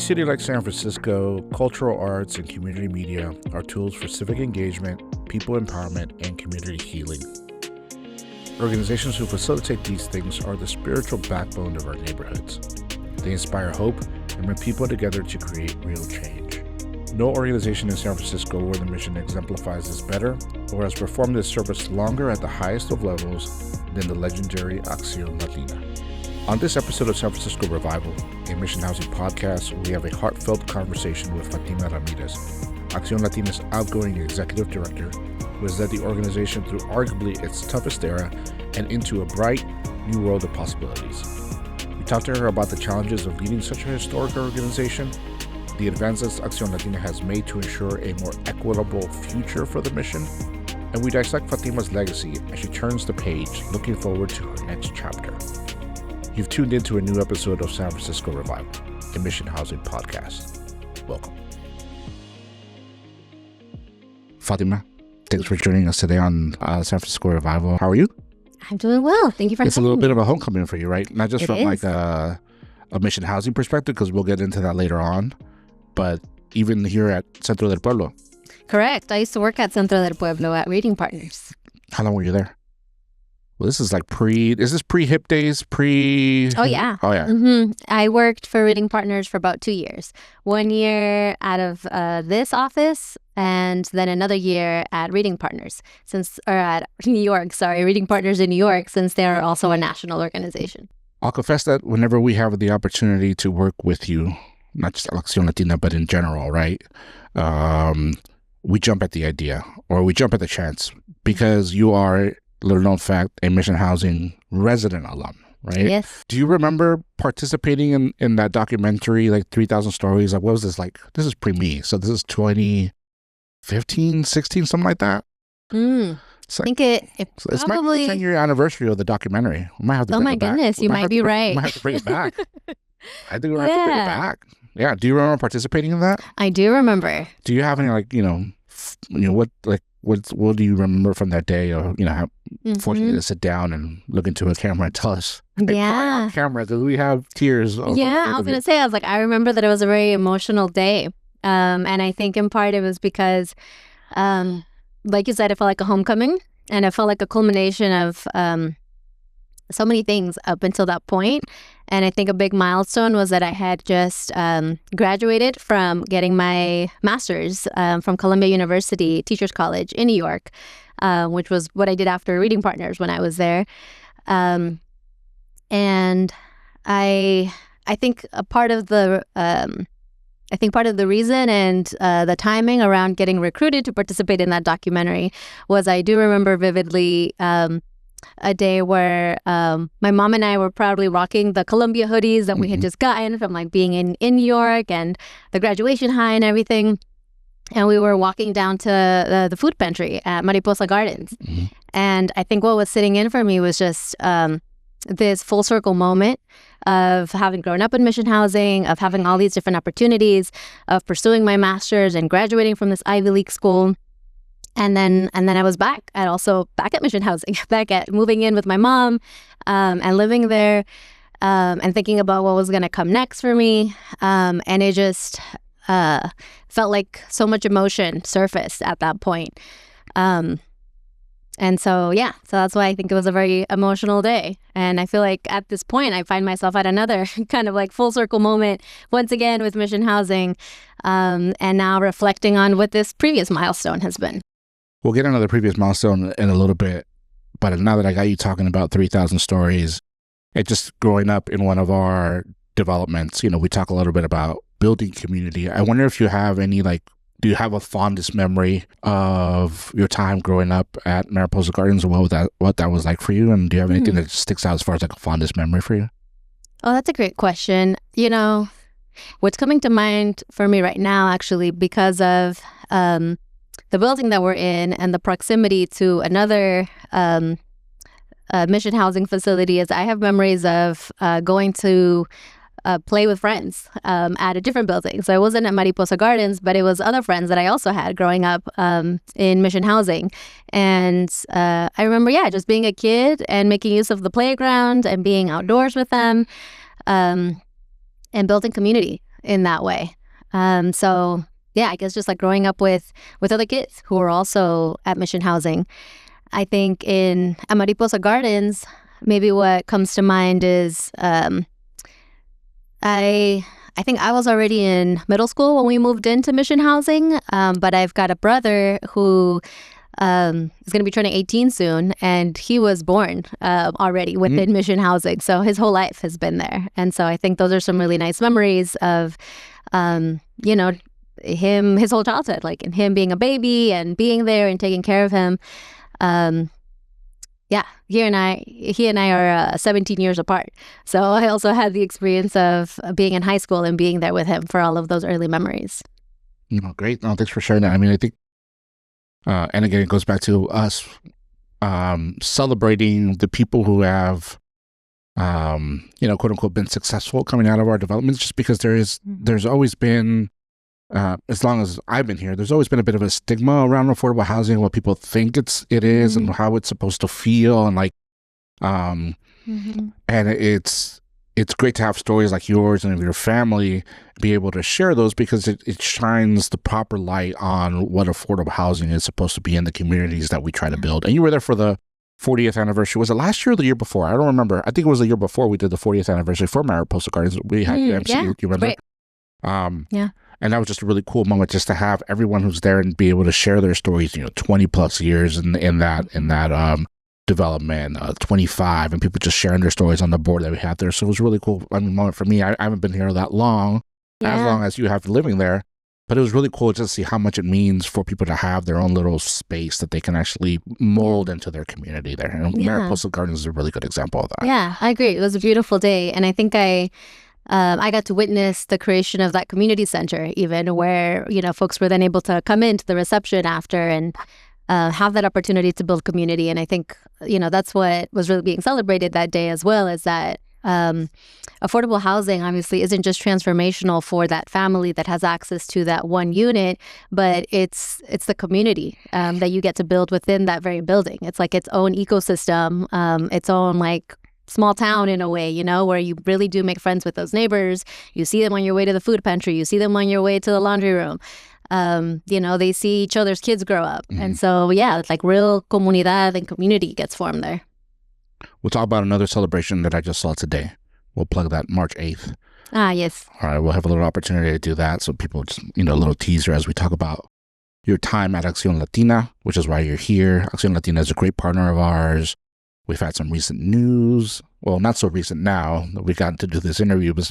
city like San Francisco, cultural arts and community media are tools for civic engagement, people empowerment, and community healing. Organizations who facilitate these things are the spiritual backbone of our neighborhoods. They inspire hope and bring people together to create real change. No organization in San Francisco where the mission exemplifies is better or has performed this service longer at the highest of levels than the legendary Acción Latina. On this episode of San Francisco Revival, a mission housing podcast, we have a heartfelt conversation with Fatima Ramirez, Acción Latina's outgoing executive director, who has led the organization through arguably its toughest era and into a bright new world of possibilities. We talked to her about the challenges of leading such a historic organization, the advances Acción Latina has made to ensure a more equitable future for the mission, and we dissect Fatima's legacy as she turns the page, looking forward to her next chapter. You've tuned into a new episode of San Francisco Revival, a mission housing podcast. Welcome. Fatima, thanks for joining us today on San Francisco Revival. How are you? I'm doing well. Thank you for having me. It's a little bit of a homecoming for you, right? Not just from is. like a mission housing perspective, because we'll get into that later on, but even here at Centro del Pueblo. Correct. I used to work at Centro del Pueblo at Reading Partners. How long were you there? Well, this is like is this pre-hip days, Oh, yeah. Oh, yeah. Mm-hmm. I worked for Reading Partners for about 2 years. 1 year out of this office, and then another year at Reading Partners, at New York, Reading Partners in New York, since they're also a national organization. I'll confess that whenever we have the opportunity to work with you, not just Acción Latina, but in general, right? We jump at the idea, or we jump at the chance, because you are, little known fact, a mission housing resident alum, right? Yes. Do you remember participating in that documentary, like 3,000 Stories? Like, what was this like? This is pre-me, so this is 2015, 16, something like that? I think it It's probably... my 10-year anniversary of the documentary. We might have to Oh bring my it back. goodness, you might be right. We might have to bring it back. I think we're going to have to bring it back. Yeah. Do you remember participating in that? I do remember. Do you have any what do you remember from that day, or how fortunate to sit down and look into a camera and tell us? Yeah. Camera, because we have tears. I was going to say, I remember that it was a very emotional day. And I think in part it was because, like you said, it felt like a homecoming, and it felt like a culmination of so many things up until that point. And I think a big milestone was that I had just graduated from getting my master's from Columbia University Teachers College in New York, which was what I did after Reading Partners when I was there. And I think a part of the reason and the timing around getting recruited to participate in that documentary was, I do remember vividly a day where my mom and I were proudly rocking the Columbia hoodies that we had just gotten from being in New York and the graduation high and everything. And we were walking down to the food pantry at Mariposa Gardens. Mm-hmm. And I think what was sitting in for me was just this full circle moment of having grown up in mission housing, of having all these different opportunities, of pursuing my master's and graduating from this Ivy League school. And then I was back at mission housing, back at moving in with my mom and living there and thinking about what was going to come next for me. And it just felt like so much emotion surfaced at that point. And so that's why I think it was a very emotional day. And I feel like at this point, I find myself at another kind of full circle moment once again with mission housing, and now reflecting on what this previous milestone has been. We'll get another previous milestone in a little bit, but now that I got you talking about 3,000 Stories, and just growing up in one of our developments, we talk a little bit about building community. I wonder if you have any, do you have a fondest memory of your time growing up at Mariposa Gardens, or what that was like for you? And do you have anything that sticks out as far as a fondest memory for you? Oh, that's a great question. What's coming to mind for me right now, actually, because of the building that we're in and the proximity to another mission housing facility, is I have memories of going to play with friends at a different building. So I wasn't at Mariposa Gardens, but it was other friends that I also had growing up in mission housing. And I remember, just being a kid and making use of the playground and being outdoors with them and building community. in that way. So yeah, I guess just like growing up with other kids who are also at mission housing. I think in Mariposa Gardens, maybe what comes to mind is I think I was already in middle school when we moved into mission housing, but I've got a brother who is going to be turning 18 soon, and he was born already within mission housing. So his whole life has been there. And so I think those are some really nice memories of, him, his whole childhood, like in him being a baby and being there and taking care of him. Yeah, he and I are 17 years apart. So I also had the experience of being in high school and being there with him for all of those early memories. Great. No, thanks for sharing that. I mean, I think, and again, it goes back to us celebrating the people who have, quote unquote, been successful coming out of our developments, just because there's always been, as long as I've been here, there's always been a bit of a stigma around affordable housing, what people think it is and how it's supposed to feel. And like, and it's great to have stories like yours and of your family be able to share those, because it shines the proper light on what affordable housing is supposed to be in the communities that we try to build. And you were there for the 40th anniversary. Was it last year or the year before? I don't remember. I think it was the year before we did the 40th anniversary for Mariposa Gardens. We had the MC, you remember? Right. Yeah. And that was just a really cool moment, just to have everyone who's there and be able to share their stories, 20 plus years in that development, 25, and people just sharing their stories on the board that we had there. So it was a really cool moment for me. I haven't been here that long, as long as you have living there, but it was really cool just to see how much it means for people to have their own little space that they can actually mold into their community there. And Mariposa Gardens is a really good example of that. Yeah, I agree. It was a beautiful day. And I think I got to witness the creation of that community center, even where, folks were then able to come into the reception after and have that opportunity to build community. And I think, that's what was really being celebrated that day as well, is that affordable housing obviously isn't just transformational for that family that has access to that one unit, but it's the community that you get to build within that very building. It's like its own ecosystem, its own like small town in a way, where you really do make friends with those neighbors. You see them on your way to the food pantry. You see them on your way to the laundry room. They see each other's kids grow up. And so, it's like real comunidad and community gets formed there. We'll talk about another celebration that I just saw today. We'll plug that March 8th. Yes. All right, we'll have a little opportunity to do that. So people just, a little teaser as we talk about your time at Acción Latina, which is why you're here. Acción Latina is a great partner of ours. We've had some recent news. Well, not so recent now that we got to do this interview, but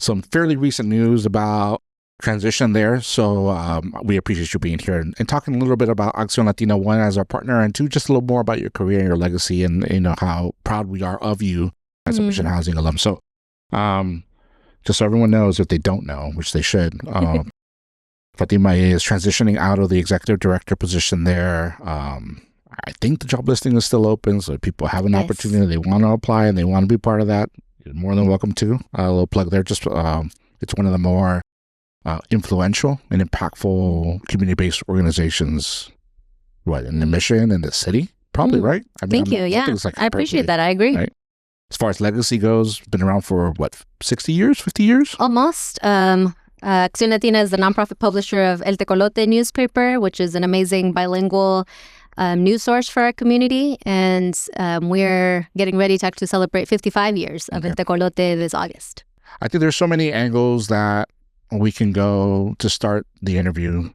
some fairly recent news about transition there. So we appreciate you being here and talking a little bit about Acción Latina, one, as our partner, and two, just a little more about your career and your legacy and, how proud we are of you as a mission housing alum. So just so everyone knows, if they don't know, which they should, Fatima is transitioning out of the executive director position there. I think the job listing is still open, so if people have an opportunity, they want to apply and they want to be part of that, you're more than welcome to. A little plug there. Just it's one of the more influential and impactful community-based organizations, in the mission in the city, probably, right? Thank you. I appreciate that. I agree. Right? As far as legacy goes, been around for 60 years, 50 years? Almost. Acción Latina is the nonprofit publisher of El Tecolote newspaper, which is an amazing bilingual news source for our community, and we're getting ready to actually celebrate 55 years of El Tecolote this August. I think there's so many angles that we can go to start the interview,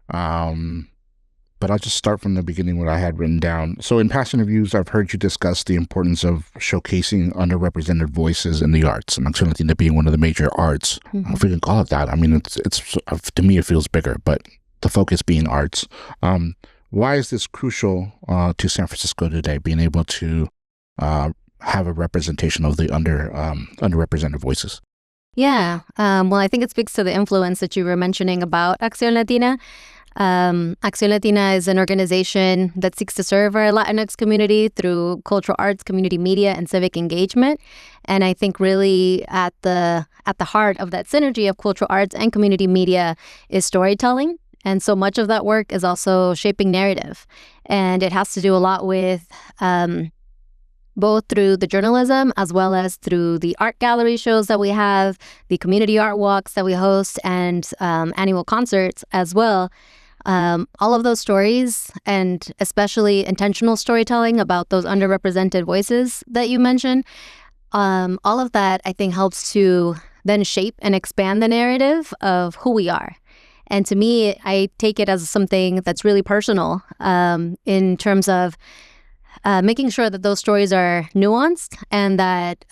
but I'll just start from the beginning what I had written down. So in past interviews, I've heard you discuss the importance of showcasing underrepresented voices in the arts, and Acción Latina being one of the major arts, if we can call it that. I mean, it's to me, it feels bigger, but the focus being arts. Why is this crucial to San Francisco today, being able to have a representation of the underrepresented voices? Yeah. Well, I think it speaks to the influence that you were mentioning about Acción Latina. Acción Latina is an organization that seeks to serve our Latinx community through cultural arts, community media, and civic engagement. And I think really at the heart of that synergy of cultural arts and community media is storytelling. And so much of that work is also shaping narrative. And it has to do a lot with both through the journalism as well as through the art gallery shows that we have, the community art walks that we host, and annual concerts as well. All of those stories, and especially intentional storytelling about those underrepresented voices that you mentioned, all of that, I think, helps to then shape and expand the narrative of who we are. And to me, I take it as something that's really personal in terms of making sure that those stories are nuanced and that,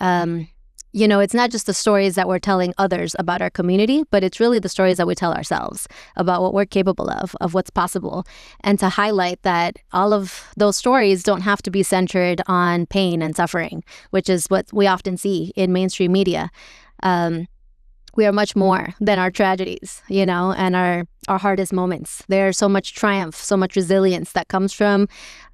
it's not just the stories that we're telling others about our community, but it's really the stories that we tell ourselves about what we're capable of what's possible. And to highlight that all of those stories don't have to be centered on pain and suffering, which is what we often see in mainstream media. We are much more than our tragedies, and our hardest moments. There's so much triumph, so much resilience that comes from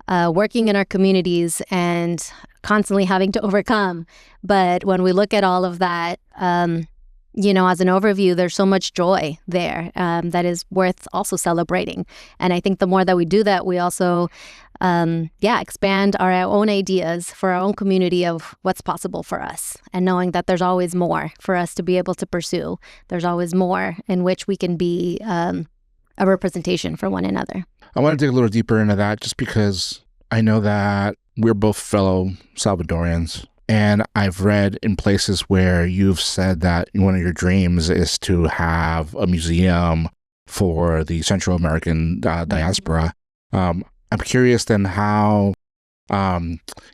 working in our communities and constantly having to overcome. But when we look at all of that, as an overview, there's so much joy there that is worth also celebrating. And I think the more that we do that, we also, expand our own ideas for our own community of what's possible for us, and knowing that there's always more for us to be able to pursue. There's always more in which we can be a representation for one another. I want to dig a little deeper into that just because I know that we're both fellow Salvadorians. And I've read in places where you've said that one of your dreams is to have a museum for the Central American diaspora. I'm curious then how,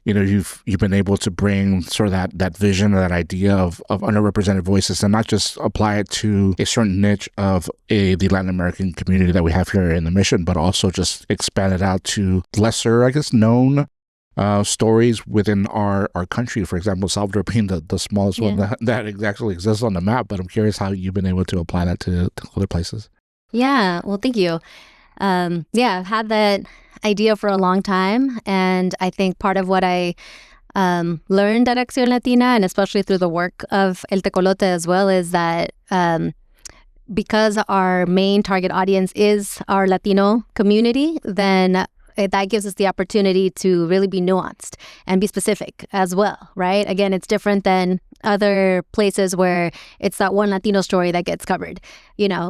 you've been able to bring sort of that vision, or that idea of underrepresented voices, and not just apply it to a certain niche of the Latin American community that we have here in the Mission, but also just expand it out to lesser, I guess, known stories within our country. For example, Salvador being the smallest one that actually exists on the map. But I'm curious how you've been able to apply that to other places. Yeah, well, thank you. I've had that idea for a long time. And I think part of what I learned at Acción Latina, and especially through the work of El Tecolote as well, is that because our main target audience is our Latino community, then that gives us the opportunity to really be nuanced and be specific as well, right? Again, it's different than other places where it's that one Latino story that gets covered,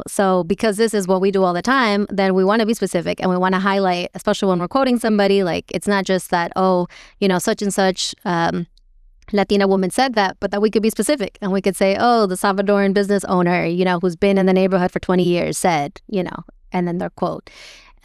So because this is what we do all the time, then we want to be specific, and we want to highlight, especially when we're quoting somebody, like it's not just that, such and such Latina woman said that, but that we could be specific and we could say, the Salvadoran business owner, who's been in the neighborhood for 20 years said, and then their quote.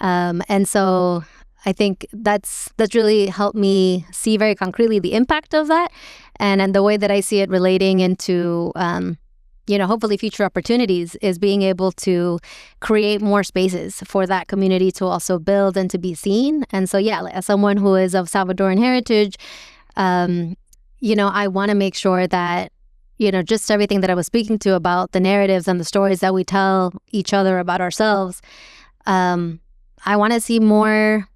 And so I think that's really helped me see very concretely the impact of that, and the way that I see it relating into, hopefully future opportunities is being able to create more spaces for that community to also build and to be seen. And so, as someone who is of Salvadoran heritage, I want to make sure that, just everything that I was speaking to about the narratives and the stories that we tell each other about ourselves, I want to see more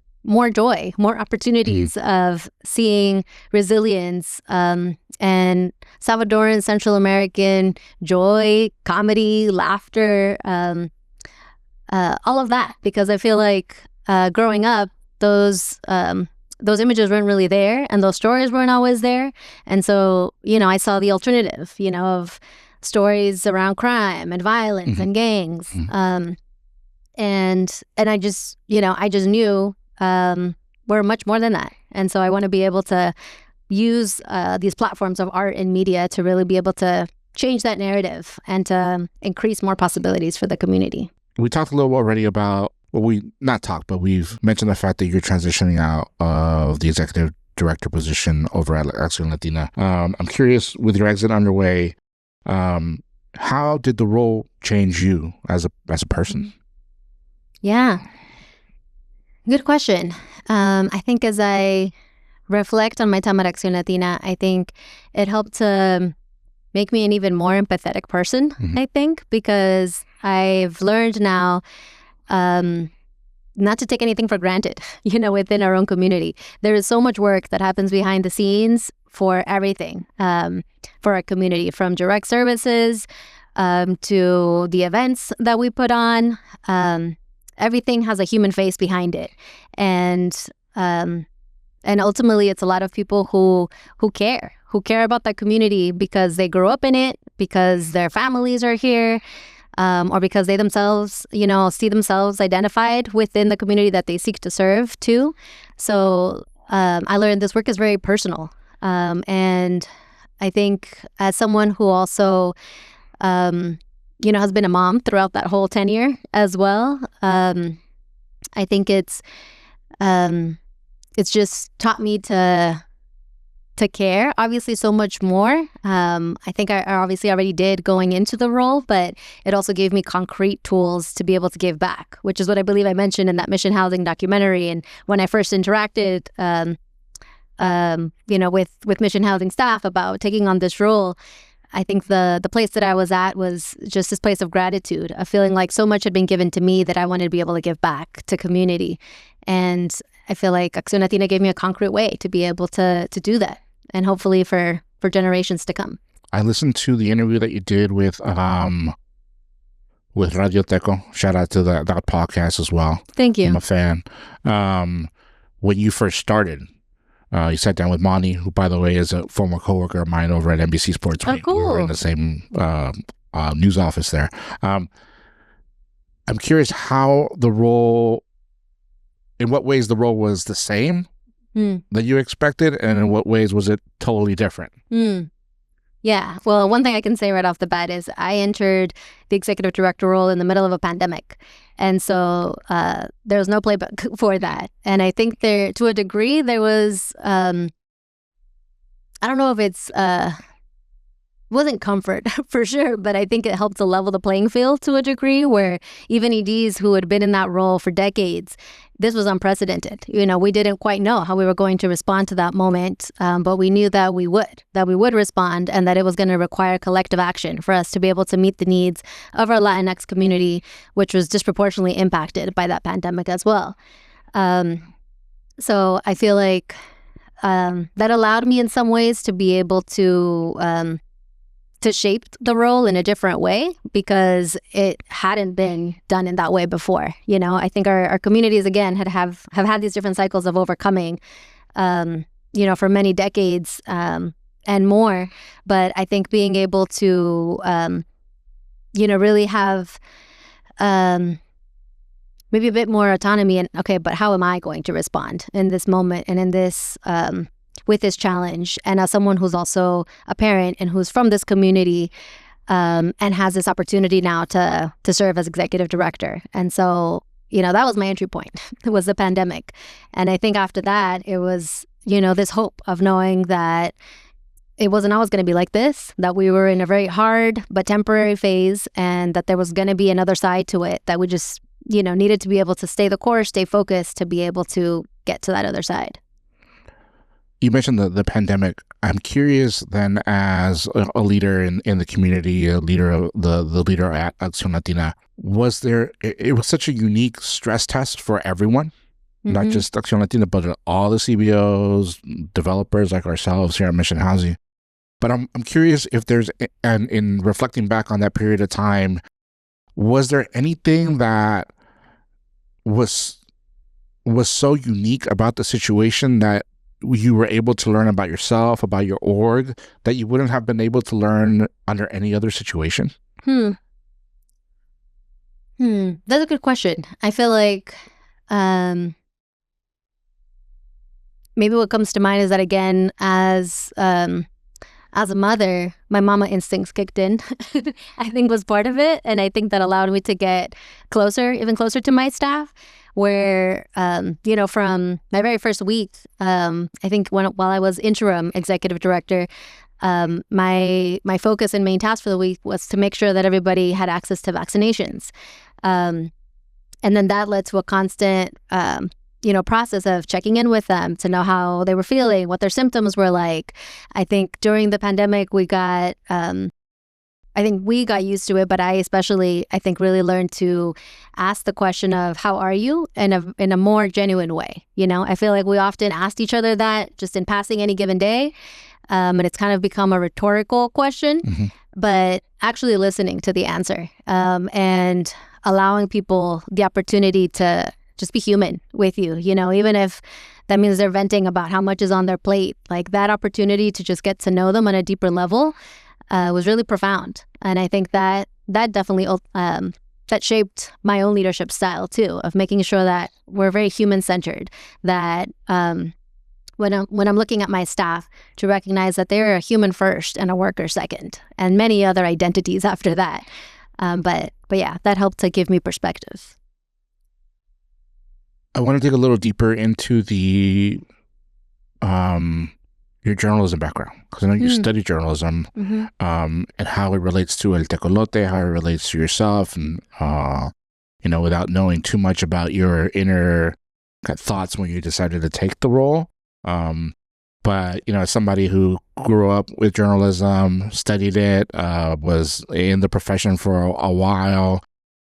joy, more opportunities of seeing resilience and Salvadoran, Central American joy, comedy, laughter, all of that. Because I feel like growing up, those images weren't really there, and those stories weren't always there. And so, I saw the alternative, of stories around crime and violence and gangs. And I just knew we're much more than that. And so I want to be able to use these platforms of art and media to really be able to change that narrative and to increase more possibilities for the community. We talked a little already about, we've mentioned the fact that you're transitioning out of the executive director position over at Acción Latina. I'm curious, with your exit underway, how did the role change you as a person? Yeah. Good question. I think as I reflect on my time at Acción Latina, I think it helped to make me an even more empathetic person, I think, because I've learned now not to take anything for granted, within our own community. There is so much work that happens behind the scenes for everything, for our community, from direct services to the events that we put on. Everything has a human face behind it. And And ultimately, it's a lot of people who care about that community because they grew up in it, because their families are here, or because they themselves, see themselves identified within the community that they seek to serve too. So I learned this work is very personal. And I think as someone who also, has been a mom throughout that whole tenure as well, I think it's just taught me to care, obviously, so much more. I think I obviously already did going into the role, but it also gave me concrete tools to be able to give back, which is what I believe I mentioned in that Mission Housing documentary. And when I first interacted, with Mission Housing staff about taking on this role, I think the place that I was at was just this place of gratitude, of feeling like so much had been given to me that I wanted to be able to give back to community. And I feel like Acción Latina gave me a concrete way to be able to do that, and hopefully for generations to come. I listened to the interview that you did with Radio Teco. Shout out to that podcast as well. Thank you. I'm a fan. When you first started, you sat down with Monty, who, by the way, is a former coworker of mine over at NBC Sports. Oh, cool. We were in the same news office there. I'm curious in what ways the role was the same that you expected, and in what ways was it totally different? Yeah. Well, one thing I can say right off the bat is I entered the executive director role in the middle of a pandemic. And so there was no playbook for that. And I think to a degree, there was, I don't know if it's, wasn't comfort for sure, but I think it helped to level the playing field to a degree where even EDs who had been in that role for decades, this was unprecedented. We didn't quite know how we were going to respond to that moment, but we knew that we would respond, and that it was going to require collective action for us to be able to meet the needs of our Latinx community, which was disproportionately impacted by that pandemic as well. So I feel like that allowed me in some ways to be able to shape the role in a different way, because it hadn't been done in that way before. I think our communities, again, have had these different cycles of overcoming, for many decades and more. But I think being able to, really have maybe a bit more autonomy and, okay, but how am I going to respond in this moment and in this with this challenge? And as someone who's also a parent and who's from this community and has this opportunity now to serve as executive director. And so, that was my entry point. It was the pandemic. And I think after that, it was, this hope of knowing that it wasn't always going to be like this, that we were in a very hard but temporary phase, and that there was going to be another side to it, that we just, needed to be able to stay the course, stay focused, to be able to get to that other side. You mentioned the pandemic. I'm curious then, as a leader in the community, a leader, the leader at Acción Latina, it was such a unique stress test for everyone, not just Acción Latina, but all the CBOs, developers like ourselves here at Mission Housing. But I'm curious if there's, and in reflecting back on that period of time, was there anything that was so unique about the situation that you were able to learn about yourself, about your org, that you wouldn't have been able to learn under any other situation? That's a good question. I feel like maybe what comes to mind is that, again, as a mother, my mama instincts kicked in, I think was part of it. And I think that allowed me to get even closer to my staff, where, from my very first week, I think while I was interim executive director, my focus and main task for the week was to make sure that everybody had access to vaccinations. And then that led to a constant, process of checking in with them to know how they were feeling, what their symptoms were like. I think during the pandemic, we got used to it, but I especially, really learned to ask the question of how are you in a more genuine way. I feel like we often asked each other that just in passing any given day. And it's kind of become a rhetorical question, but actually listening to the answer and allowing people the opportunity to just be human with you, even if That means they're venting about how much is on their plate. Like that opportunity to just get to know them on a deeper level was really profound. And I think that definitely that shaped my own leadership style too, of making sure that we're very human-centered, that when I'm looking at my staff, to recognize that they're a human first and a worker second, and many other identities after that. But yeah, that helped to give me perspective. I want to dig a little deeper into the your journalism background, because I know you study journalism, and how it relates to El Tecolote, how it relates to yourself, and without knowing too much about your inner thoughts when you decided to take the role. But as somebody who grew up with journalism, studied it, was in the profession for a while,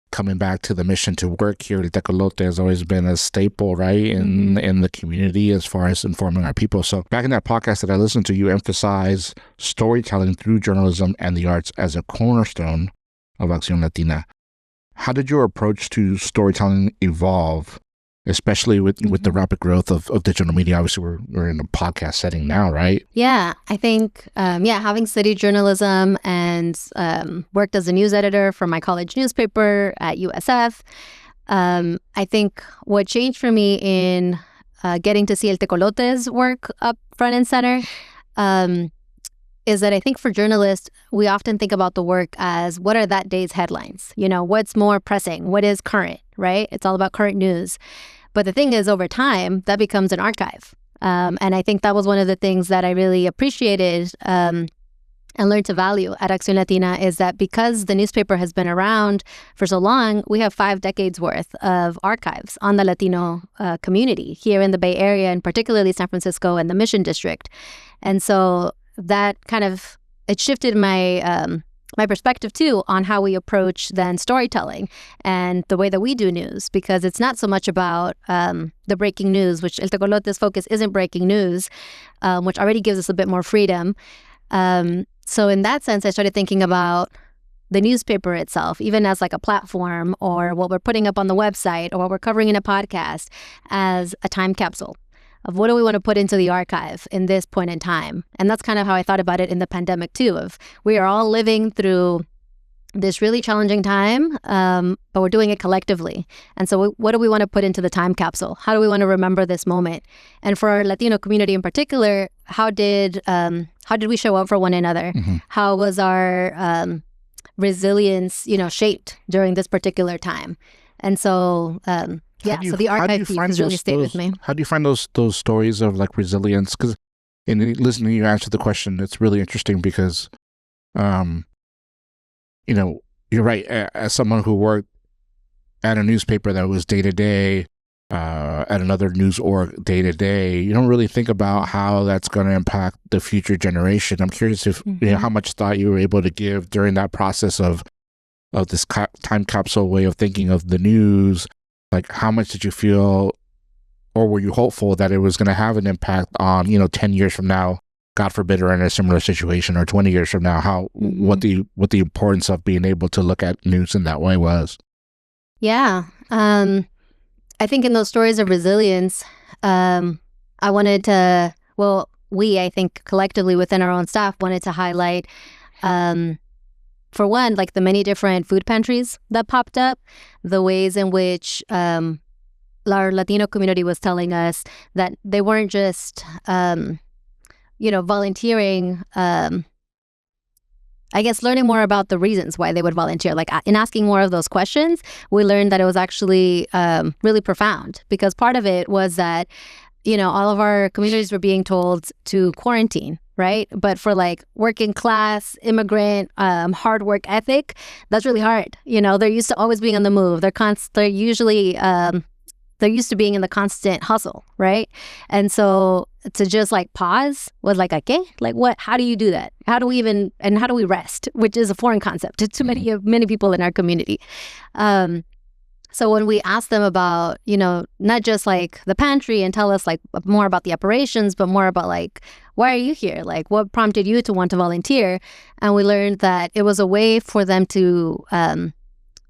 coming back to the mission to work here, El Tecolote has always been a staple, right, in the community as far as informing our people. So back in that podcast that I listened to, you emphasize storytelling through journalism and the arts as a cornerstone of Acción Latina. How did your approach to storytelling evolve, especially with the rapid growth of digital media? Obviously, we're in a podcast setting now, right? Yeah, I think, having studied journalism and worked as a news editor for my college newspaper at USF, I think what changed for me in getting to see El Tecolote's work up front and center is that I think for journalists, we often think about the work as what are that day's headlines? What's more pressing? What is current, right? It's all about current news. But the thing is, over time, that becomes an archive. And I think that was one of the things that I really appreciated and learned to value at Acción Latina, is that because the newspaper has been around for so long, we have 5 decades worth of archives on the Latino community here in the Bay Area, and particularly San Francisco and the Mission District. And so that it shifted my perspective too on how we approach then storytelling and the way that we do news, because it's not so much about the breaking news, which El Tecolote's focus isn't breaking news, which already gives us a bit more freedom. So in that sense, I started thinking about the newspaper itself, even as like a platform, or what we're putting up on the website, or what we're covering in a podcast, as a time capsule of what do we want to put into the archive in this point in time. And that's kind of how I thought about it in the pandemic too, of we are all living through this really challenging time, but we're doing it collectively. And so what do we want to put into the time capsule? How do we want to remember this moment? And for our Latino community in particular, how did we show up for one another? How was our resilience, shaped during this particular time? And so so the archive piece has really stayed with me. How do you find those stories of like resilience? Because in listening to you answer the question, it's really interesting because, you're right. As someone who worked at a newspaper that was day to day, at another news org day to day, you don't really think about how that's going to impact the future generation. I'm curious if how much thought you were able to give during that process of this time capsule way of thinking of the news. Like, how much did you feel, or were you hopeful that it was going to have an impact on, 10 years from now, God forbid, we're in a similar situation, or 20 years from now, what the importance of being able to look at news in that way was? Yeah. I think in those stories of resilience, I wanted to, I think collectively within our own staff wanted to highlight, for one, like the many different food pantries that popped up, the ways in which our Latino community was telling us that they weren't just, volunteering, I guess learning more about the reasons why they would volunteer. Like in asking more of those questions, we learned that it was actually really profound, because part of it was that, all of our communities were being told to quarantine, right? But for like working class, immigrant, hard work ethic, that's really hard. They're used to always being on the move. They're usually, they're used to being in the constant hustle, right? And so to just like pause was like, okay, like what, how do you do that? How do we rest? Which is a foreign concept to many people in our community. So when we ask them about, not just like the pantry and tell us like more about the operations, but more about like, why are you here? Like what prompted you to want to volunteer? And we learned that it was a way for them to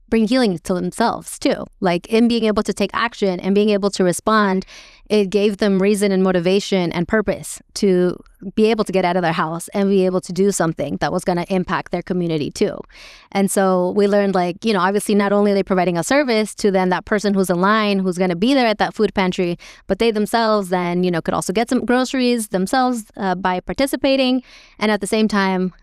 bring healing to themselves too. Like in being able to take action and being able to respond, it gave them reason and motivation and purpose to be able to get out of their house and be able to do something that was going to impact their community too. And so we learned, like, obviously not only are they providing a service to then that person who's in line, who's going to be there at that food pantry, but they themselves then, could also get some groceries themselves by participating. And at the same time,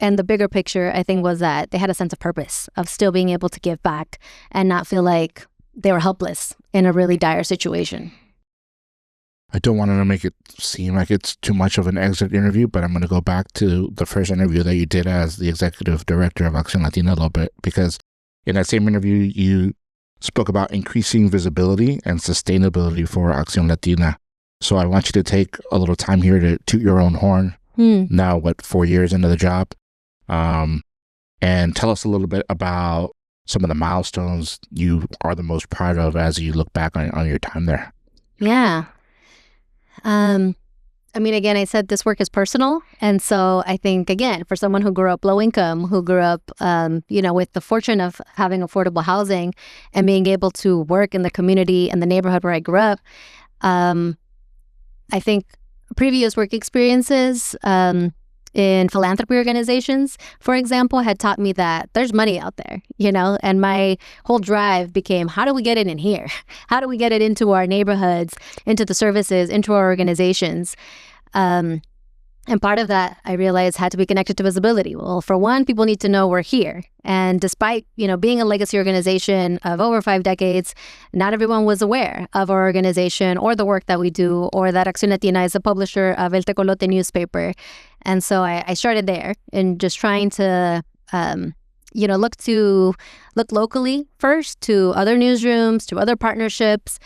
and the bigger picture, I think, was that they had a sense of purpose of still being able to give back and not feel like they were helpless in a really dire situation. I don't want to make it seem like it's too much of an exit interview, but I'm going to go back to the first interview that you did as the executive director of Acción Latina a little bit, because in that same interview, you spoke about increasing visibility and sustainability for Acción Latina. So I want you to take a little time here to toot your own horn. Now, 4 years into the job? And tell us a little bit about some of the milestones you are the most proud of as you look back on your time there. Yeah. Again, I said this work is personal. And so I think, again, for someone who grew up low income, who grew up, with the fortune of having affordable housing and being able to work in the community and the neighborhood where I grew up, I think previous work experiences in philanthropy organizations, for example, had taught me that there's money out there, and my whole drive became, how do we get it in here? How do we get it into our neighborhoods, into the services, into our organizations? And part of that, I realized, had to be connected to visibility. Well, for one, people need to know we're here. And despite, being a legacy organization of over 5 decades, not everyone was aware of our organization or the work that we do, or that Acción Latina is a publisher of El Tecolote newspaper. And so I started there and just trying to, look locally first to other newsrooms, to other partnerships.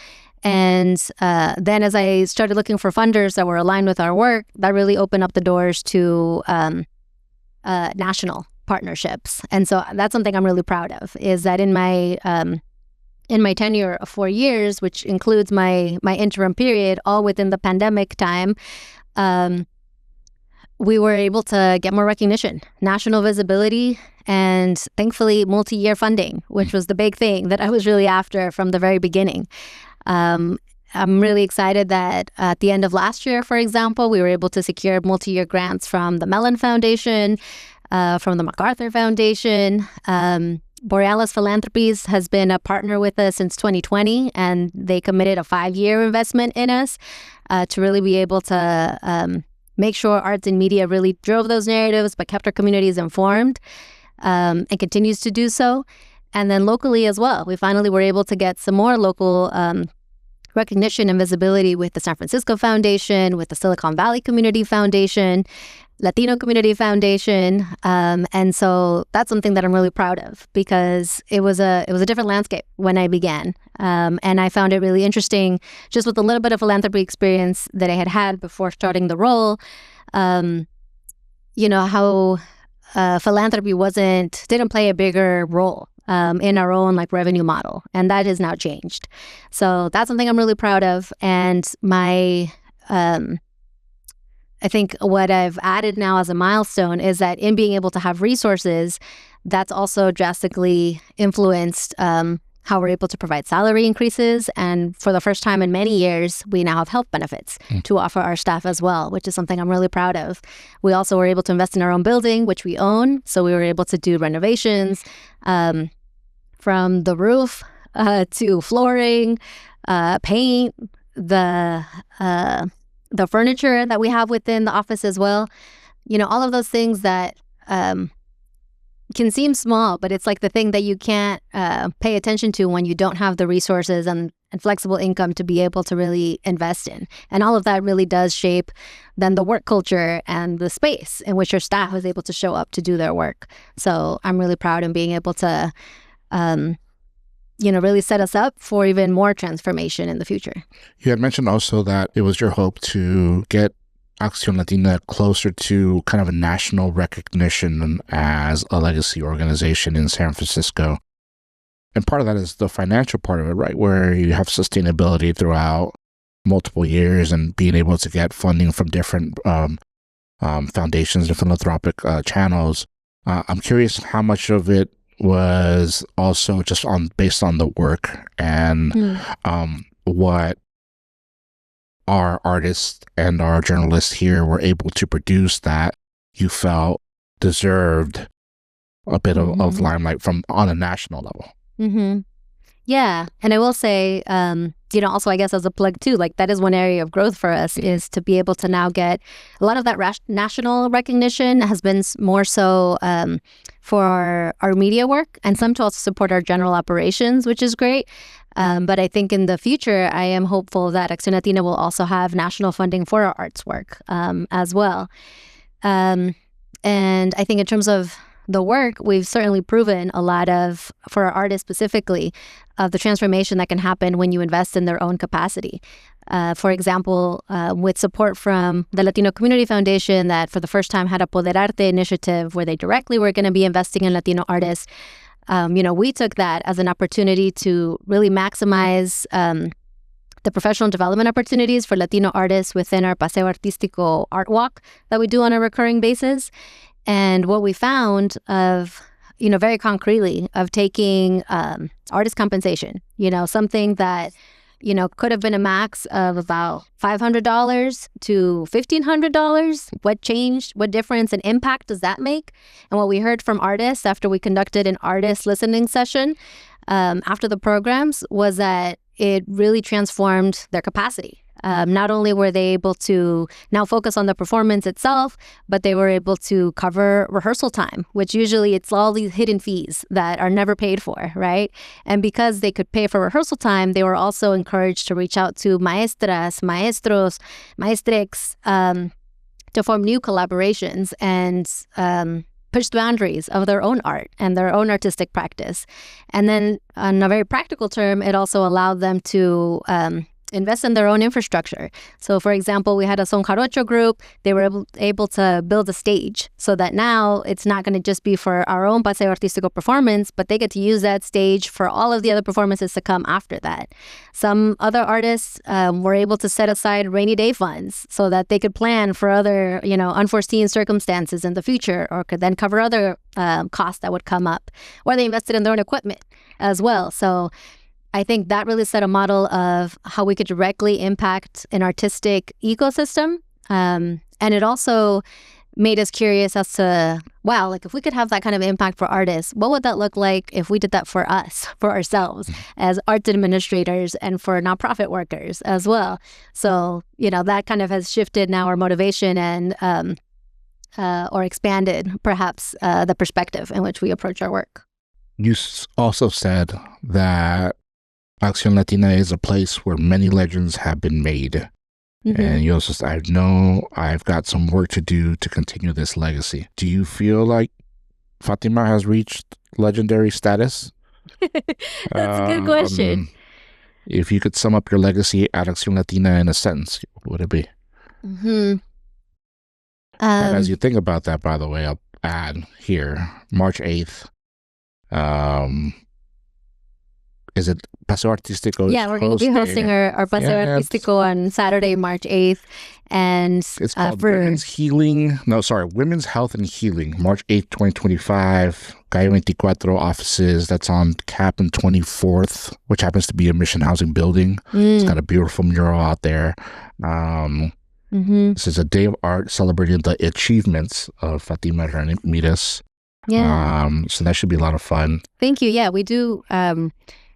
And then as I started looking for funders that were aligned with our work, that really opened up the doors to national partnerships. And so that's something I'm really proud of, is that in my tenure of 4 years, which includes my interim period, all within the pandemic time, we were able to get more recognition, national visibility, and thankfully multi-year funding, which was the big thing that I was really after from the very beginning. I'm really excited that at the end of last year, for example, we were able to secure multi-year grants from the Mellon Foundation, from the MacArthur Foundation. Borealis Philanthropies has been a partner with us since 2020, and they committed a 5-year investment in us to really be able to make sure arts and media really drove those narratives, but kept our communities informed, and continues to do so. And then locally as well, we finally were able to get some more local recognition and visibility with the San Francisco Foundation, with the Silicon Valley Community Foundation, Latino Community Foundation. And so that's something that I'm really proud of, because it was a different landscape when I began. And I found it really interesting, just with a little bit of philanthropy experience that I had before starting the role, how philanthropy didn't play a bigger role in our own revenue model. And that has now changed. So that's something I'm really proud of. And my, I think what I've added now as a milestone is that in being able to have resources, that's also drastically influenced how we're able to provide salary increases. And for the first time in many years, we now have health benefits to offer our staff as well, which is something I'm really proud of. We also were able to invest in our own building, which we own. So we were able to do renovations from the roof to flooring, paint, the furniture that we have within the office as well. All of those things that can seem small, but it's like the thing that you can't pay attention to when you don't have the resources and flexible income to be able to really invest in. And all of that really does shape then the work culture and the space in which your staff is able to show up to do their work. So I'm really proud in being able to really set us up for even more transformation in the future. You had mentioned also that it was your hope to get Acción Latina closer to kind of a national recognition as a legacy organization in San Francisco. And part of that is the financial part of it, right? Where you have sustainability throughout multiple years and being able to get funding from different foundations and philanthropic channels. I'm curious how much of it was also just based on the work and what our artists and our journalists here were able to produce that you felt deserved a bit of limelight from on a national level. Mm-hmm. Yeah. And I will say, also, I guess as a plug too, like that is one area of growth for us, is to be able to now get a lot of that national recognition has been more so for our media work, and some to also support our general operations, which is great. But I think in the future, I am hopeful that Acción Latina will also have national funding for our arts work as well. And I think in terms of the work, we've certainly proven a lot of, for our artists specifically, of the transformation that can happen when you invest in their own capacity. For example, with support from the Latino Community Foundation that for the first time had a Poderarte initiative where they directly were going to be investing in Latino artists, we took that as an opportunity to really maximize the professional development opportunities for Latino artists within our Paseo Artístico art walk that we do on a recurring basis. And what we found of, very concretely, of taking artist compensation, something that, could have been a max of about $500 to $1,500. What changed? What difference and impact does that make? And what we heard from artists after we conducted an artist listening session after the programs was that it really transformed their capacity. Not only were they able to now focus on the performance itself, but they were able to cover rehearsal time, which usually it's all these hidden fees that are never paid for, right? And because they could pay for rehearsal time, they were also encouraged to reach out to maestras, maestros, maestrix, to form new collaborations and push the boundaries of their own art and their own artistic practice. And then on a very practical term, it also allowed them to invest in their own infrastructure. So, for example, we had a Son Jarocho group. They were able to build a stage so that now it's not going to just be for our own Paseo Artístico performance, but they get to use that stage for all of the other performances to come after that. Some other artists were able to set aside rainy day funds so that they could plan for other, unforeseen circumstances in the future, or could then cover other costs that would come up. Or they invested in their own equipment as well. So I think that really set a model of how we could directly impact an artistic ecosystem. And it also made us curious as to, wow, like if we could have that kind of impact for artists, what would that look like if we did that for us, for ourselves, as arts administrators and for nonprofit workers as well? So, that kind of has shifted now our motivation and or expanded perhaps the perspective in which we approach our work. You also said that Acción Latina is a place where many legends have been made. And you also said, I know I've got some work to do to continue this legacy. Do you feel like Fatima has reached legendary status? That's a good question. If you could sum up your legacy at Acción Latina in a sentence, what would it be? And as you think about that, by the way, I'll add here, March 8th, is it Paseo Artístico? Yeah, we're going to be hosting our Paseo Artístico on Saturday, March 8th. And it's called Women's Health and Healing, March 8th, 2025, Calle 24 offices. That's on Cap and 24th, which happens to be a Mission Housing building. It's got a beautiful mural out there. This is a day of art celebrating the achievements of Fatima Ramirez. Yeah. So that should be a lot of fun. Thank you. Yeah, we do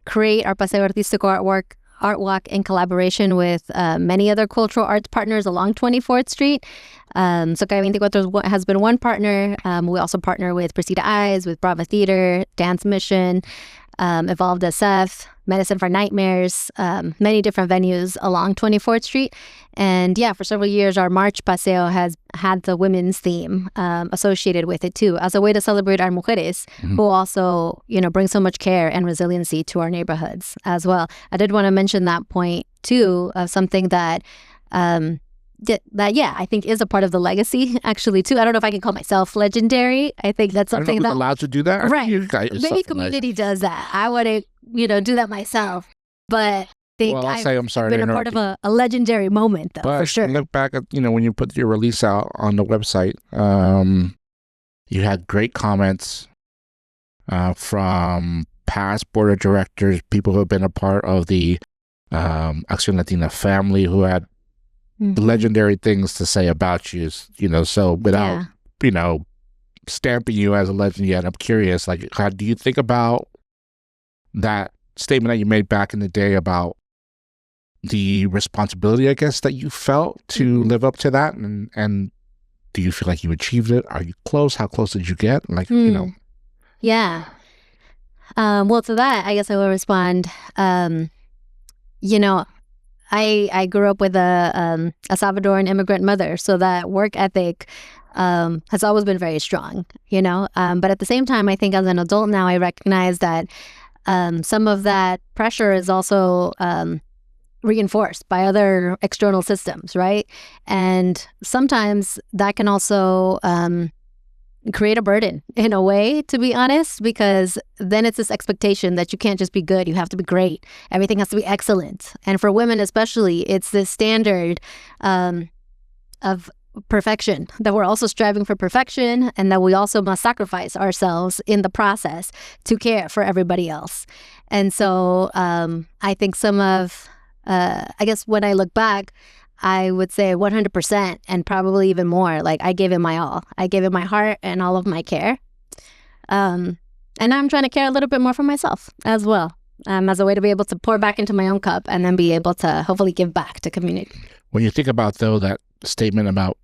create our Paseo Artístico art walk in collaboration with many other cultural arts partners along 24th Street. So Calle 24 has been one partner. We also partner with Presida Eyes, with Brava Theater, Dance Mission, Evolved SF, Medicine for Nightmares, many different venues along 24th Street. And yeah, for several years, our March Paseo has had the women's theme associated with it too, as a way to celebrate our mujeres, who also, bring so much care and resiliency to our neighborhoods as well. I did want to mention that point too, of something that I think is a part of the legacy, actually, too. I don't know if I can call myself legendary. I think that's something I don't know who's allowed to do that. Right. Maybe community does that. I wouldn't, do that myself. But I think I've been a part of a legendary moment, though, for sure. Look back at, when you put your release out on the website, you had great comments. from past board of directors, people who have been a part of the Acción Latina family who had legendary things to say about you, so without, stamping you as a legend yet, I'm curious, like, how do you think about that statement that you made back in the day about the responsibility, I guess, that you felt to live up to that? And do you feel like you achieved it? Are you close? How close did you get? Like, Yeah. Well, to that, I guess I will respond. I grew up with a Salvadoran immigrant mother, so that work ethic has always been very strong, But at the same time, I think as an adult now, I recognize that some of that pressure is also reinforced by other external systems, right? And sometimes that can also create a burden in a way, to be honest, because then it's this expectation that you can't just be good, you have to be great. Everything has to be excellent. And for women especially, it's this standard of perfection, that we're also striving for perfection, and that we also must sacrifice ourselves in the process to care for everybody else. And so I think some of, I guess when I look back, I would say 100% and probably even more. Like, I gave it my all. I gave it my heart and all of my care. And I'm trying to care a little bit more for myself as well, as a way to be able to pour back into my own cup and then be able to hopefully give back to community. When you think about, though, that statement about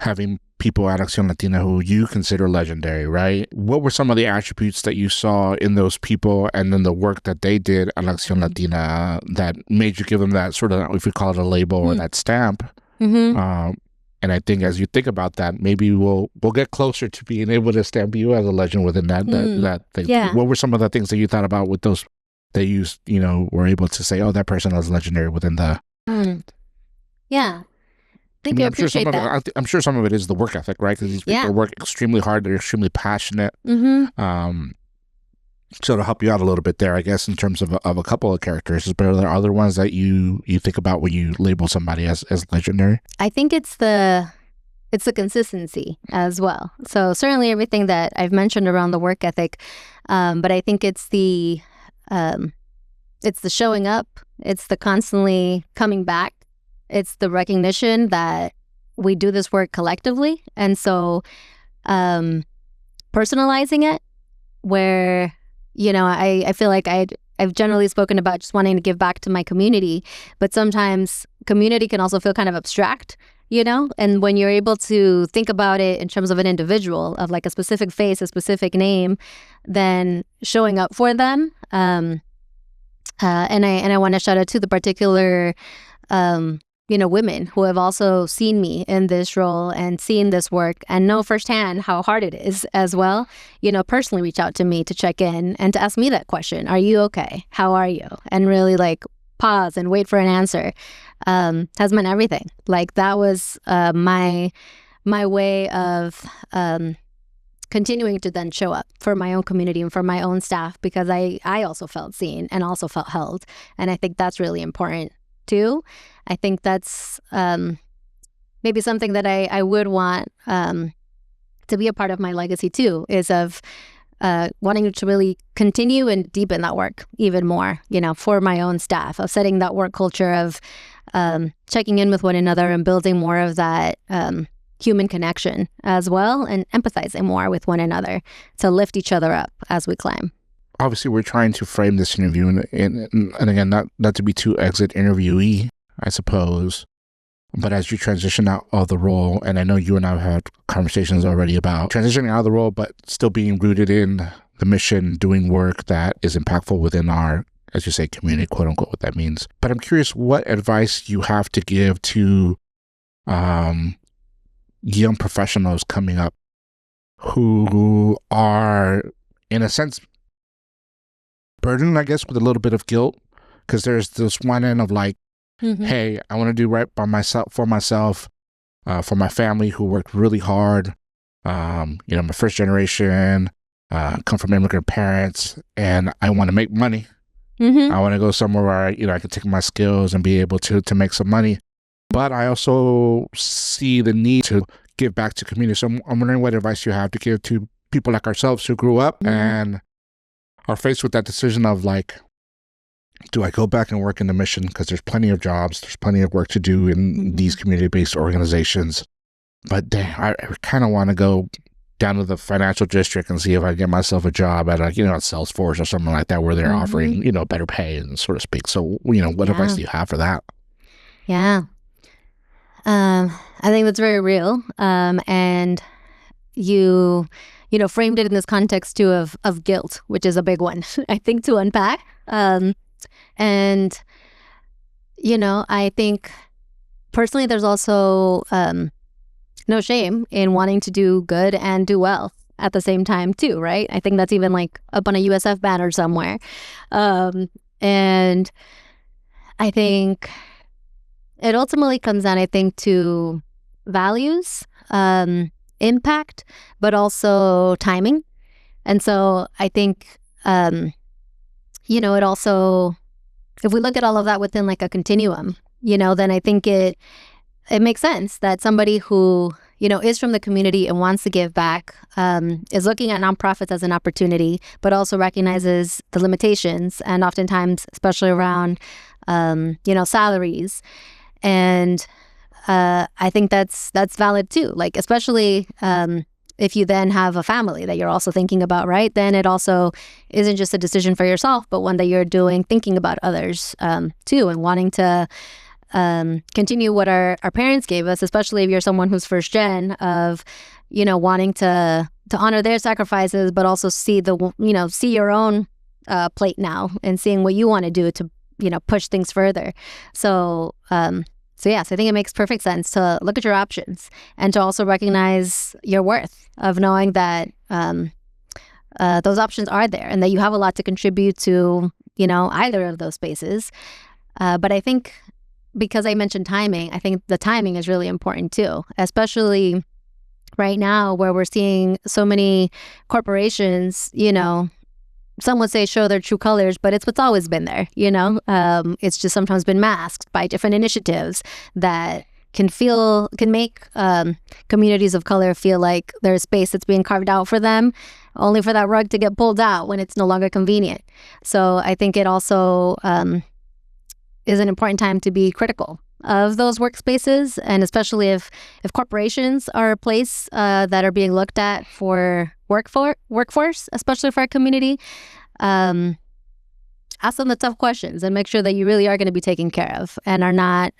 having people at Acción Latina who you consider legendary, right? What were some of the attributes that you saw in those people and then the work that they did at Acción Latina that made you give them that sort of, if we call it a label or that stamp? And I think as you think about that, maybe we'll get closer to being able to stamp you as a legend within that thing. Yeah. What were some of the things that you thought about with those that you were able to say, oh, that person was legendary within the... Yeah. I appreciate that. I'm sure some of it is the work ethic, right? Because these people work extremely hard. They're extremely passionate. So to help you out a little bit there, I guess, in terms of a couple of characters, but are there other ones that you think about when you label somebody as legendary? I think it's the consistency as well. So certainly everything that I've mentioned around the work ethic, but I think it's the showing up. It's the constantly coming back. It's the recognition that we do this work collectively. And so personalizing it where, I feel like I've generally spoken about just wanting to give back to my community, but sometimes community can also feel kind of abstract, and when you're able to think about it in terms of an individual, of like a specific face, a specific name, then showing up for them. And I want to shout out to the particular women who have also seen me in this role and seen this work and know firsthand how hard it is as well, personally reach out to me to check in and to ask me that question. Are you okay? How are you? And really like pause and wait for an answer has meant everything. Like that was my way of continuing to then show up for my own community and for my own staff, because I also felt seen and also felt held. And I think that's really important too. I think that's maybe something that I would want to be a part of my legacy too, is of wanting to really continue and deepen that work even more, for my own staff, of setting that work culture of checking in with one another and building more of that human connection as well, and empathizing more with one another to lift each other up as we climb. Obviously, we're trying to frame this interview, and again, not to be too exit interviewee, I suppose, but as you transition out of the role, and I know you and I have had conversations already about transitioning out of the role, but still being rooted in the mission, doing work that is impactful within our, as you say, community, quote unquote, what that means. But I'm curious what advice you have to give to young professionals coming up who are, in a sense, burdened, I guess, with a little bit of guilt, because there's this one end of like, hey, I want to do right by myself, for my family who worked really hard. I'm a first generation, come from immigrant parents, and I want to make money. I want to go somewhere where I can take my skills and be able to make some money. But I also see the need to give back to community. So I'm wondering what advice you have to give to people like ourselves who grew up and are faced with that decision of like, do I go back and work in the mission? Because there's plenty of jobs, there's plenty of work to do in these community-based organizations. But damn, I kind of want to go down to the financial district and see if I get myself a job at a, at Salesforce or something like that, where they're offering, better pay, and so to speak. So, what advice do you have for that? Yeah. I think that's very real. And you framed it in this context too of guilt, which is a big one, I think, to unpack. And, I think personally, there's also no shame in wanting to do good and do well at the same time too, right? I think that's even like up on a USF banner somewhere. And I think it ultimately comes down, I think, to values, impact, but also timing. And so I think, it also, if we look at all of that within like a continuum, then I think it makes sense that somebody who, is from the community and wants to give back, is looking at nonprofits as an opportunity, but also recognizes the limitations, and oftentimes, especially around, salaries. And I think that's valid too. Like, especially if you then have a family that you're also thinking about, right? Then it also isn't just a decision for yourself, but one that you're thinking about others too, and wanting to continue what our parents gave us, especially if you're someone who's first gen, of, wanting to honor their sacrifices, but also see see your own plate now and seeing what you want to do to, push things further. So yes, I think it makes perfect sense to look at your options and to also recognize your worth of knowing that those options are there and that you have a lot to contribute to, either of those spaces. But I think, because I mentioned timing, I think the timing is really important too, especially right now where we're seeing so many corporations, some would say show their true colors, but it's what's always been there, it's just sometimes been masked by different initiatives that can make communities of color feel like there's space that's being carved out for them, only for that rug to get pulled out when it's no longer convenient. So I think it also is an important time to be critical of those workspaces, and especially if corporations are a place that are being looked at for workforce, especially for our community. Ask them the tough questions and make sure that you really are going to be taken care of and are not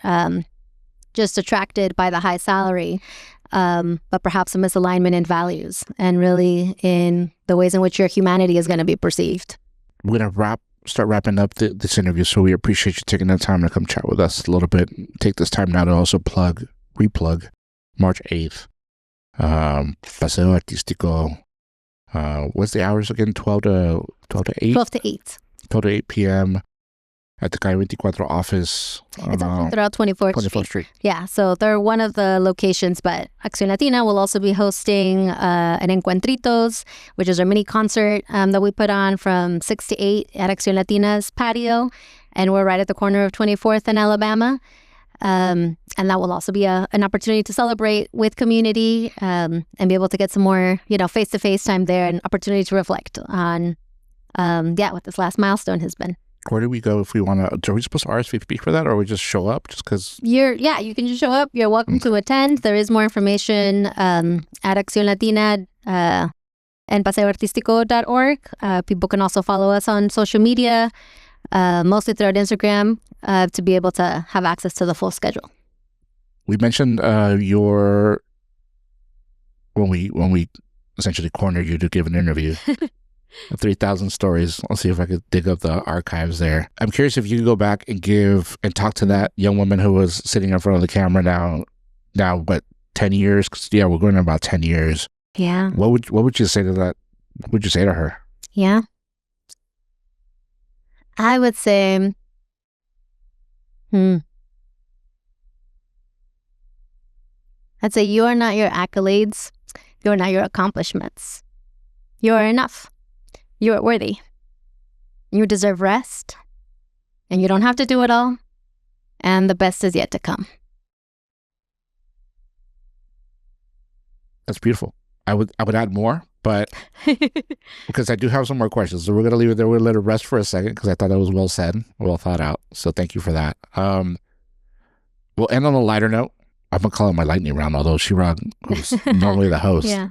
just attracted by the high salary, but perhaps a misalignment in values and really in the ways in which your humanity is going to be perceived. We're going to start wrapping up this interview, so we appreciate you taking the time to come chat with us a little bit. Take this time now to also replug March 8th, Paseo Artístico. What's the hours again? 12 to 8? 12 to 8. 12 to 8 p.m. at the Calle 24 office. It's throughout 24th Street. Yeah, so they're one of the locations, but Acción Latina will also be hosting an Encuentritos, which is our mini concert that we put on from 6 to 8 at Acción Latina's patio. And we're right at the corner of 24th and Alabama. And that will also be an opportunity to celebrate with community and be able to get some more, face-to-face time there, and opportunity to reflect on, what this last milestone has been. Where do we go if we want to? Are we supposed to RSVP for that, or we just show up just because? You can just show up. You're welcome to attend. There is more information at Acción Latina and paseoartistico.org. People can also follow us on social media, mostly through our Instagram, to be able to have access to the full schedule. We mentioned when we essentially cornered you to give an interview. 3,000 stories. I'll see if I could dig up the archives there. I'm curious if you could go back and talk to that young woman who was sitting in front of the camera now, what, 10 years? 'Cause, yeah, we're going on about 10 years. Yeah. What would you say to that? What would you say to her? Yeah. I would say, I'd say you are not your accolades. You are not your accomplishments. You are enough. You are worthy. You deserve rest. And you don't have to do it all. And the best is yet to come. That's beautiful. I would add more. But because I do have some more questions, so we're going to leave it there. We'll let it rest for a second because I thought that was well said, well thought out. So thank you for that. We'll end on a lighter note. I'm going to call it my lightning round, although Shirag, who's normally the host. Yeah.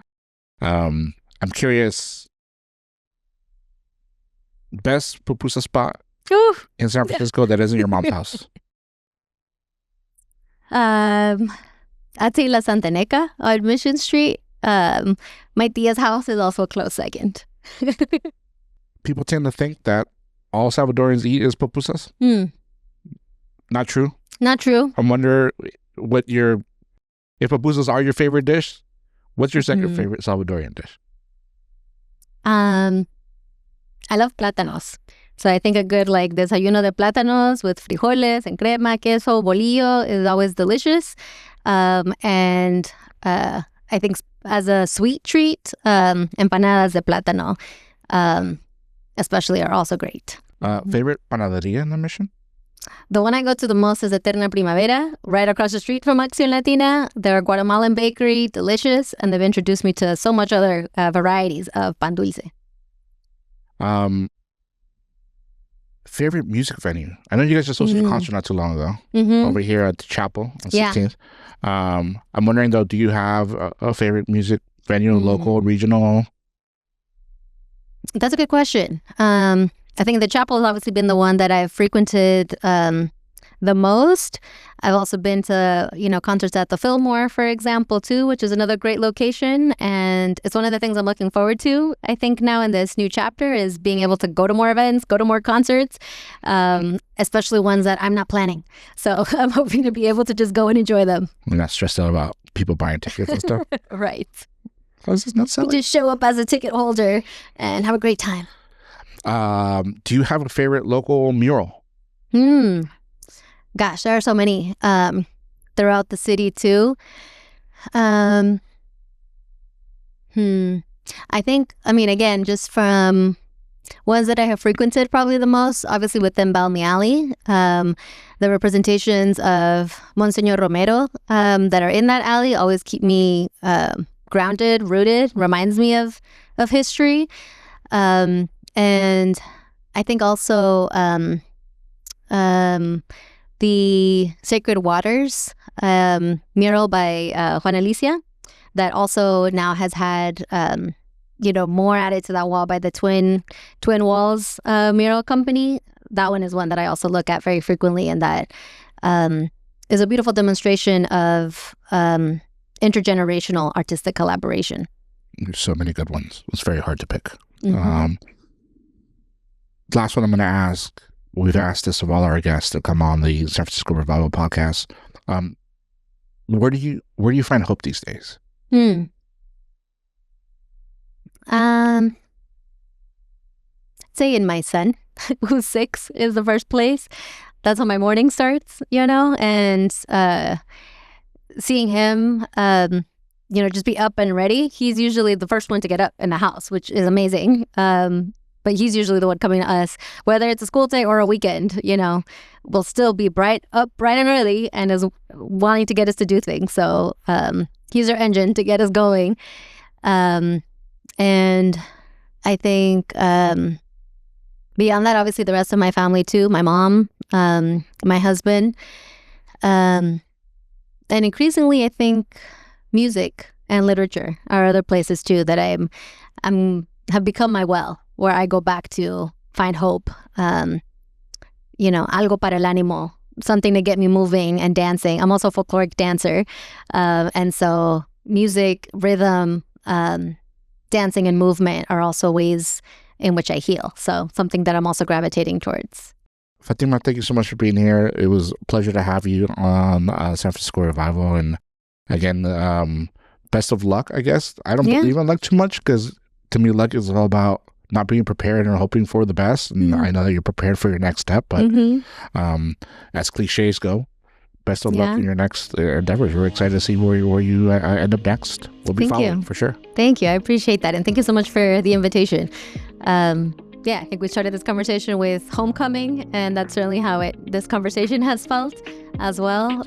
I'm curious, best pupusa spot in San Francisco that isn't your mom's house? I'd say La Santaneca on Mission Street. My tia's house is also a close second. People tend to think that all Salvadorians eat is pupusas. Not true? Not true. I wonder if pupusas are your favorite dish, what's your second favorite Salvadorian dish? I love plátanos. So I think a good desayuno de plátanos with frijoles and crema, queso, bolillo is always delicious. And I think as a sweet treat, empanadas de plátano especially are also great. Favorite panaderia in the Mission? The one I go to the most is Eterna Primavera, right across the street from Acción Latina. They're a Guatemalan bakery, delicious, and they've introduced me to so much other varieties of pan dulce. Favorite music venue? I know you guys just hosted a concert not too long ago over here at the Chapel on 16th. I'm wondering, though, do you have a favorite music venue, local, regional? That's a good question. I think the Chapel has obviously been the one that I've frequented the most. I've also been to, concerts at the Fillmore, for example, too, which is another great location. And it's one of the things I'm looking forward to, I think, now in this new chapter is being able to go to more events, go to more concerts, especially ones that I'm not planning. So I'm hoping to be able to just go and enjoy them. You're not stressed out about people buying tickets and stuff? Right. How is this not selling? You just show up as a ticket holder and have a great time. Do you have a favorite local mural? Gosh, there are so many throughout the city too. I think, again, just from ones that I have frequented probably the most, obviously within Balmiali, the representations of Monsignor Romero that are in that alley always keep me grounded, rooted, reminds me of history. And I think also the Sacred Waters mural by Juan Alicia that also now has had more added to that wall by the Twin Walls mural company. That one is one that I also look at very frequently, and that is a beautiful demonstration of intergenerational artistic collaboration. There's so many good ones. It's very hard to pick. Last one I'm going to ask. We've asked this of all our guests that come on the San Francisco Revival podcast. Where do you find hope these days? Say in my son, who's 6, is the first place. That's how my morning starts, and seeing him, just be up and ready. He's usually the first one to get up in the house, which is amazing. But he's usually the one coming to us, whether it's a school day or a weekend, we'll still be bright and early and is wanting to get us to do things. So he's our engine to get us going. And I think beyond that, obviously the rest of my family too, my mom, my husband, and increasingly I think music and literature are other places too that have become my well, where I go back to find hope, algo para el ánimo, something to get me moving and dancing. I'm also a folkloric dancer. And so music, rhythm, dancing and movement are also ways in which I heal. So something that I'm also gravitating towards. Fatima, thank you so much for being here. It was a pleasure to have you on San Francisco Revival. And again, best of luck, I guess. I don't believe in luck too much because to me, luck is all about not being prepared and hoping for the best. And I know that you're prepared for your next step, but as cliches go, best of luck in your next endeavors. We're excited to see where you end up next. We'll be following for sure. Thank you. I appreciate that. And thank you so much for the invitation. I think we started this conversation with homecoming, and that's certainly how this conversation has felt as well.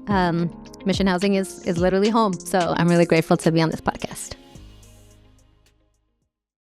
Mission Housing is literally home. So I'm really grateful to be on this podcast.